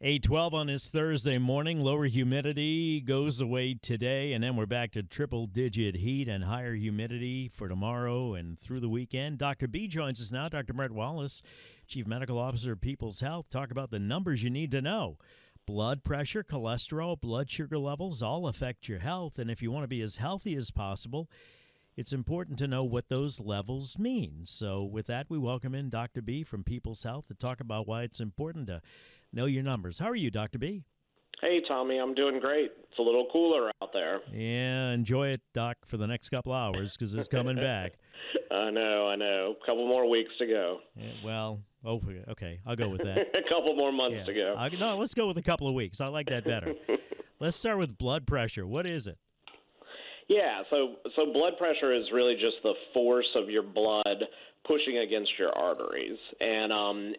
8:12 on this Thursday morning. Lower humidity goes away today, and then we're back to triple-digit heat and higher humidity for tomorrow and through the weekend. Dr. B joins us now. Dr. Brent Wallis, Chief Medical Officer of People's Health. Talk about the numbers you need to know. Blood pressure, cholesterol, blood sugar levels all affect your health, and if you want to be as healthy as possible, it's important to know what those levels mean. So with that, we welcome in Dr. B from People's Health to talk about why it's important to know your numbers. How are you, Dr. B? Hey, Tommy, I'm doing great. It's a little cooler out there. Yeah, enjoy it, Doc, for the next couple hours because it's coming back. I know. A couple more weeks to go. Yeah, okay, I'll go with that. A couple more months to go. No, let's go with a couple of weeks. I like that better. Let's start with blood pressure. What is it? Yeah, so blood pressure is really just the force of your blood pushing against your arteries, and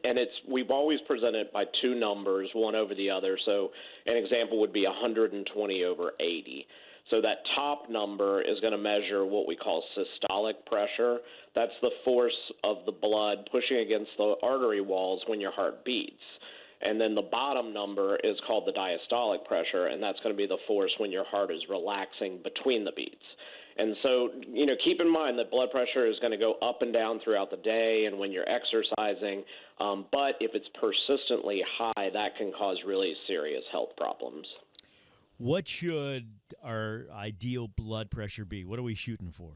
we've always presented by two numbers, one over the other. So an example would be 120 over 80. So that top number is going to measure what we call systolic pressure. That's the force of the blood pushing against the artery walls when your heart beats. And then the bottom number is called the diastolic pressure, and that's going to be the force when your heart is relaxing between the beats. And so, keep in mind that blood pressure is going to go up and down throughout the day and when you're exercising, but if it's persistently high, that can cause really serious health problems. What should our ideal blood pressure be? What are we shooting for?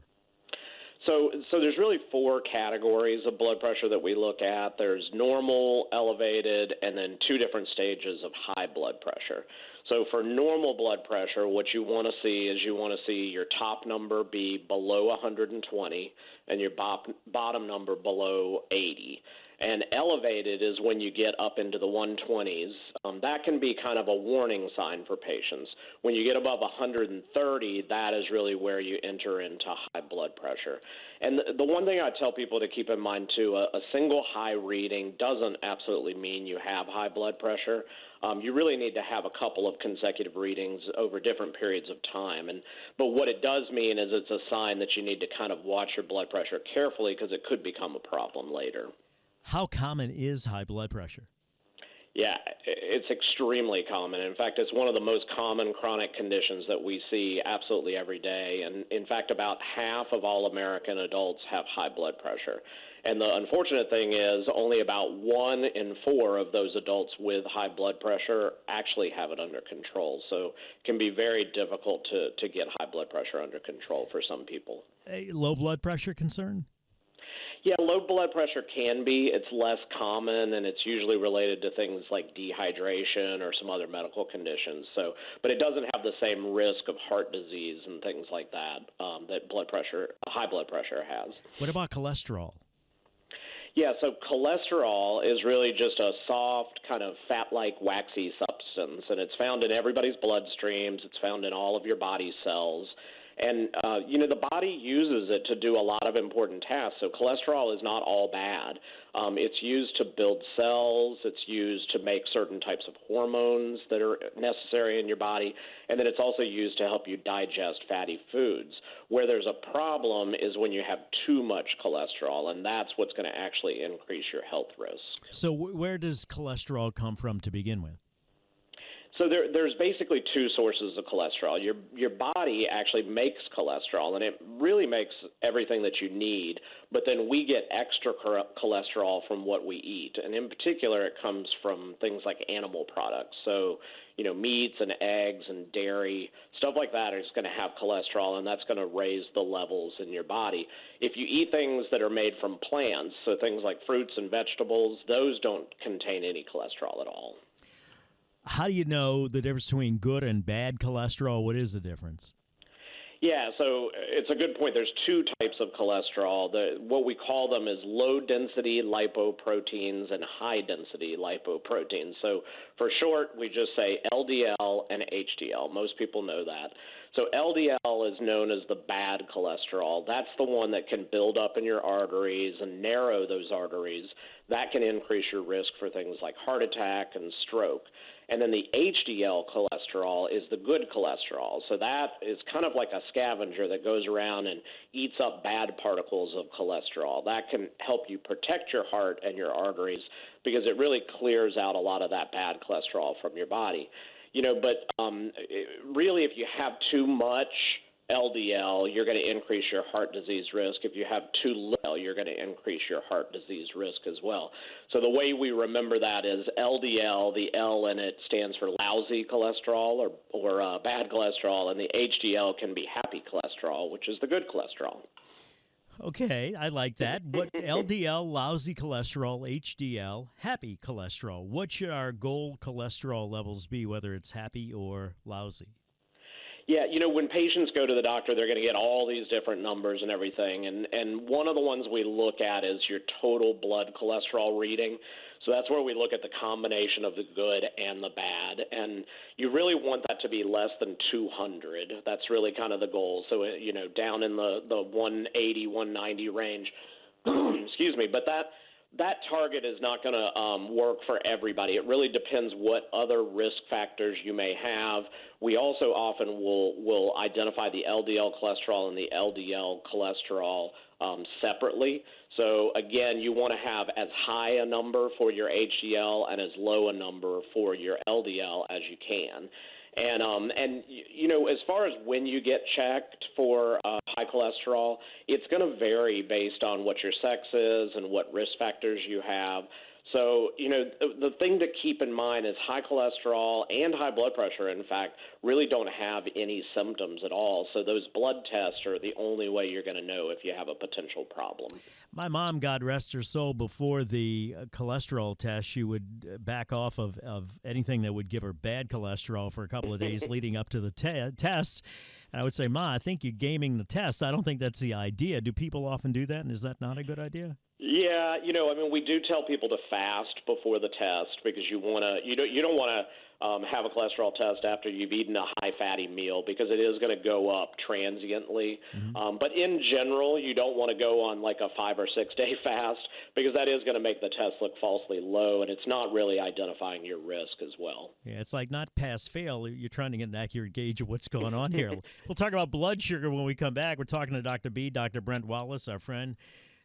So there's really four categories of blood pressure that we look at. There's normal, elevated, and then two different stages of high blood pressure. So for normal blood pressure, what you want to see is you want to see your top number be below 120 and your bottom number below 80. And elevated is when you get up into the 120s. That can be kind of a warning sign for patients. When you get above 130, that is really where you enter into high blood pressure. And the one thing I tell people to keep in mind, too, a single high reading doesn't absolutely mean you have high blood pressure. You really need to have a couple of consecutive readings over different periods of time. But what it does mean is it's a sign that you need to kind of watch your blood pressure carefully because it could become a problem later. How common is high blood pressure? Yeah, it's extremely common. In fact, it's one of the most common chronic conditions that we see absolutely every day. And in fact, about half of all American adults have high blood pressure. And the unfortunate thing is only about 1 in 4 of those adults with high blood pressure actually have it under control. So it can be very difficult to get high blood pressure under control for some people. A low blood pressure concern? Yeah, low blood pressure can be. It's less common, and it's usually related to things like dehydration or some other medical conditions. But it doesn't have the same risk of heart disease and things like that that high blood pressure has. What about cholesterol? Yeah, so cholesterol is really just a soft, kind of fat-like, waxy substance, and it's found in everybody's bloodstreams. It's found in all of your body cells. And, the body uses it to do a lot of important tasks. So cholesterol is not all bad. It's used to build cells. It's used to make certain types of hormones that are necessary in your body. And then it's also used to help you digest fatty foods. Where there's a problem is when you have too much cholesterol, and that's what's going to actually increase your health risk. So where does cholesterol come from to begin with? So there's basically two sources of cholesterol. Your body actually makes cholesterol, and it really makes everything that you need, but then we get extra cholesterol from what we eat. And in particular, it comes from things like animal products. So, meats and eggs and dairy, stuff like that is going to have cholesterol, and that's going to raise the levels in your body. If you eat things that are made from plants, so things like fruits and vegetables, those don't contain any cholesterol at all. How do you know the difference between good and bad cholesterol? What is the difference? Yeah, so it's a good point. There's two types of cholesterol. What we call them is low-density lipoproteins and high-density lipoproteins. So for short, we just say LDL and HDL. Most people know that. So LDL is known as the bad cholesterol. That's the one that can build up in your arteries and narrow those arteries. that can increase your risk for things like heart attack and stroke. And then the HDL cholesterol is the good cholesterol. So that is kind of like a scavenger that goes around and eats up bad particles of cholesterol. That can help you protect your heart and your arteries because it really clears out a lot of that bad cholesterol from your body. But really, if you have too much LDL, you're going to increase your heart disease risk. If you have too little, you're going to increase your heart disease risk as well. So the way we remember that is LDL, the L in it stands for lousy cholesterol or bad cholesterol, and the HDL can be happy cholesterol, which is the good cholesterol. Okay, I like that. What LDL, lousy cholesterol, HDL, happy cholesterol. What should our goal cholesterol levels be, whether it's happy or lousy? Yeah, when patients go to the doctor, they're going to get all these different numbers and everything. And one of the ones we look at is your total blood cholesterol reading. So that's where we look at the combination of the good and the bad. And you really want that to be less than 200. That's really kind of the goal. So, down in the 180, 190 range. Excuse me. But that target is not going to work for everybody. It really depends what other risk factors you may have. We also often will identify the LDL cholesterol and the LDL cholesterol separately. So, again, you want to have as high a number for your HDL and as low a number for your LDL as you can. And as far as when you get checked for high cholesterol, it's going to vary based on what your sex is and what risk factors you have. So, the thing to keep in mind is high cholesterol and high blood pressure, in fact, really don't have any symptoms at all. So those blood tests are the only way you're going to know if you have a potential problem. My mom, God rest her soul, before the cholesterol test, she would back off of anything that would give her bad cholesterol for a couple of days leading up to the test. And I would say, Ma, I think you're gaming the test. I don't think that's the idea. Do people often do that, and is that not a good idea? Yeah, we do tell people to fast before the test because you don't want to have a cholesterol test after you've eaten a high fatty meal because it is going to go up transiently. Mm-hmm. But in general, you don't want to go on like a 5 or 6 day fast because that is going to make the test look falsely low, and it's not really identifying your risk as well. Yeah, it's like not pass fail. You're trying to get an accurate gauge of what's going on here. We'll talk about blood sugar when we come back. We're talking to Dr. Brent Wallis, our friend,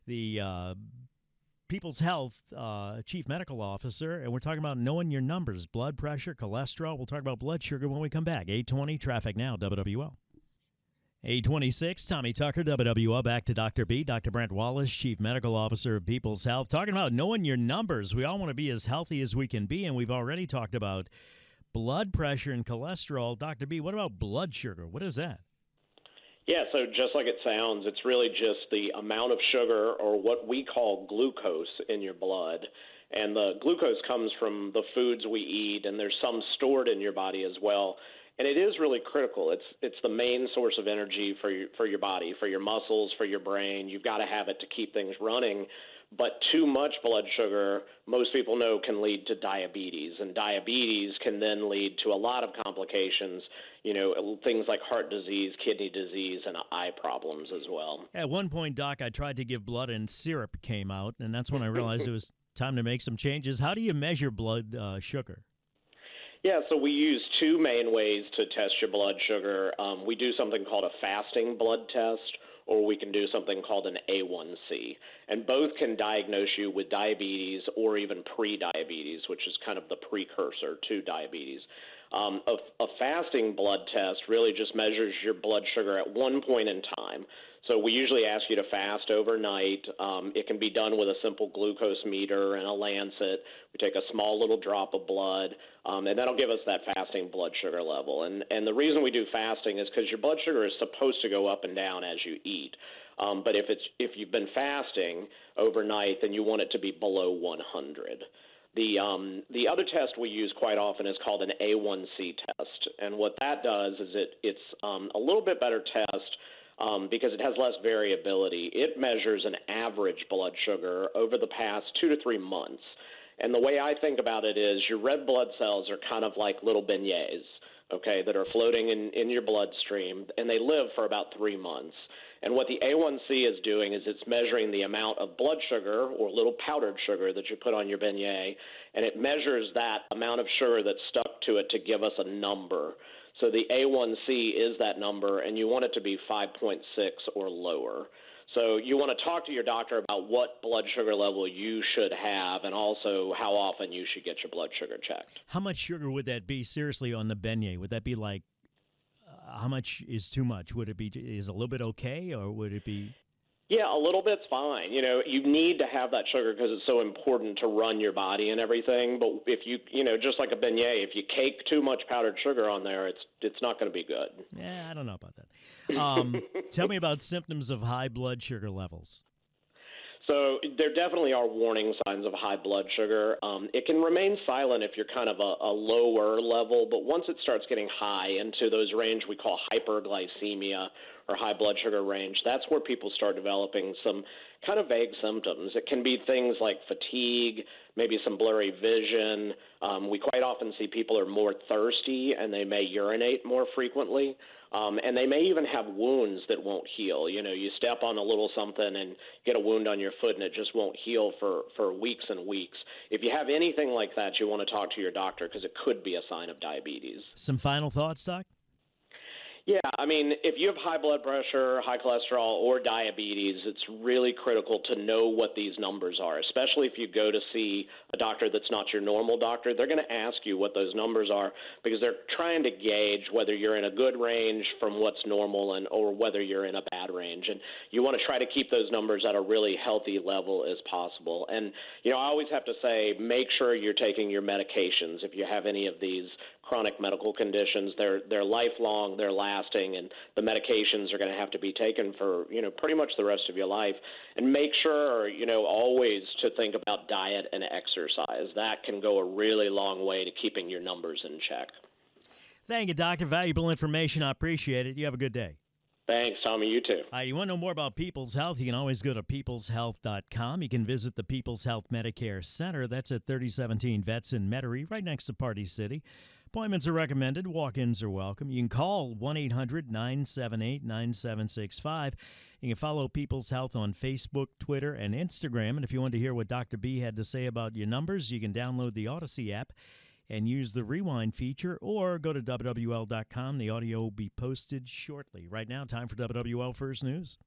the People's Health Chief Medical Officer, and we're talking about knowing your numbers, blood pressure, cholesterol. We'll talk about blood sugar when we come back. 8:20, traffic now, WWL. 8:26, Tommy Tucker, WWL. Back to Dr. Brent Wallis, Chief Medical Officer of People's Health, talking about knowing your numbers. We all want to be as healthy as we can be, and we've already talked about blood pressure and cholesterol. Dr. B, what about blood sugar? What is that? Yeah, so just like it sounds, it's really just the amount of sugar or what we call glucose in your blood. And the glucose comes from the foods we eat, and there's some stored in your body as well. And it is really critical. It's the main source of energy for your body, for your muscles, for your brain. You've got to have it to keep things running. But too much blood sugar, most people know, can lead to diabetes. And diabetes can then lead to a lot of complications, things like heart disease, kidney disease, and eye problems as well. At one point, Doc, I tried to give blood and syrup came out, and that's when I realized it was time to make some changes. How do you measure blood sugar? Yeah, so we use two main ways to test your blood sugar. We do something called a fasting blood test, or we can do something called an A1C. And both can diagnose you with diabetes or even pre-diabetes, which is kind of the precursor to diabetes. A fasting blood test really just measures your blood sugar at one point in time. So we usually ask you to fast overnight. It can be done with a simple glucose meter and a lancet. We take a small little drop of blood, and that'll give us that fasting blood sugar level. And the reason we do fasting is because your blood sugar is supposed to go up and down as you eat. But if you've been fasting overnight, then you want it to be below 100. The other test we use quite often is called an A1C test. And what that does is it's a little bit better test because it has less variability. It measures an average blood sugar over the past 2 to 3 months. And the way I think about it is your red blood cells are kind of like little beignets. okay, that are floating in your bloodstream, and they live for about 3 months. And what the A1C is doing is it's measuring the amount of blood sugar or little powdered sugar that you put on your beignet, and it measures that amount of sugar that's stuck to it to give us a number. So the A1C is that number, and you want it to be 5.6 or lower. So you want to talk to your doctor about what blood sugar level you should have and also how often you should get your blood sugar checked. How much sugar would that be, seriously, on the beignet? Would that be like, how much is too much? Would it be, is a little bit okay, or would it be? Yeah, a little bit's fine. You know, you need to have that sugar because it's so important to run your body and everything. But if you just like a beignet, if you cake too much powdered sugar on there, it's not going to be good. Yeah, I don't know about that. Tell me about symptoms of high blood sugar levels. So there definitely are warning signs of high blood sugar. It can remain silent if you're kind of a lower level, but once it starts getting high into those range we call hyperglycemia or high blood sugar range, that's where people start developing some kind of vague symptoms. It can be things like fatigue, maybe some blurry vision. We quite often see people are more thirsty and they may urinate more frequently. And they may even have wounds that won't heal. You know, you step on a little something and get a wound on your foot and it just won't heal for weeks and weeks. If you have anything like that, you want to talk to your doctor because it could be a sign of diabetes. Some final thoughts, Doc? Yeah, I mean, if you have high blood pressure, high cholesterol, or diabetes, it's really critical to know what these numbers are, especially if you go to see a doctor that's not your normal doctor. They're going to ask you what those numbers are because they're trying to gauge whether you're in a good range from what's normal or whether you're in a bad range. And you want to try to keep those numbers at a really healthy level as possible. And, you know, I always have to say, make sure you're taking your medications if you have any of these chronic medical conditions. They're lifelong, they're lasting, and the medications are going to have to be taken for, you know, pretty much the rest of your life. And make sure, you know, always to think about diet and exercise. That can go a really long way to keeping your numbers in check. Thank you, Doctor. Valuable information. I appreciate it. You have a good day. Thanks, Tommy. You too. All right, you want to know more about People's Health? You can always go to peopleshealth.com. You can visit the People's Health Medicare Center. That's at 3017 Vets in Metairie, right next to Party City. Appointments are recommended. Walk-ins are welcome. You can call 1-800-978-9765. You can follow People's Health on Facebook, Twitter, and Instagram. And if you want to hear what Dr. B had to say about your numbers, you can download the Odyssey app and use the rewind feature, or go to WWL.com. The audio will be posted shortly. Right now, time for WWL First News.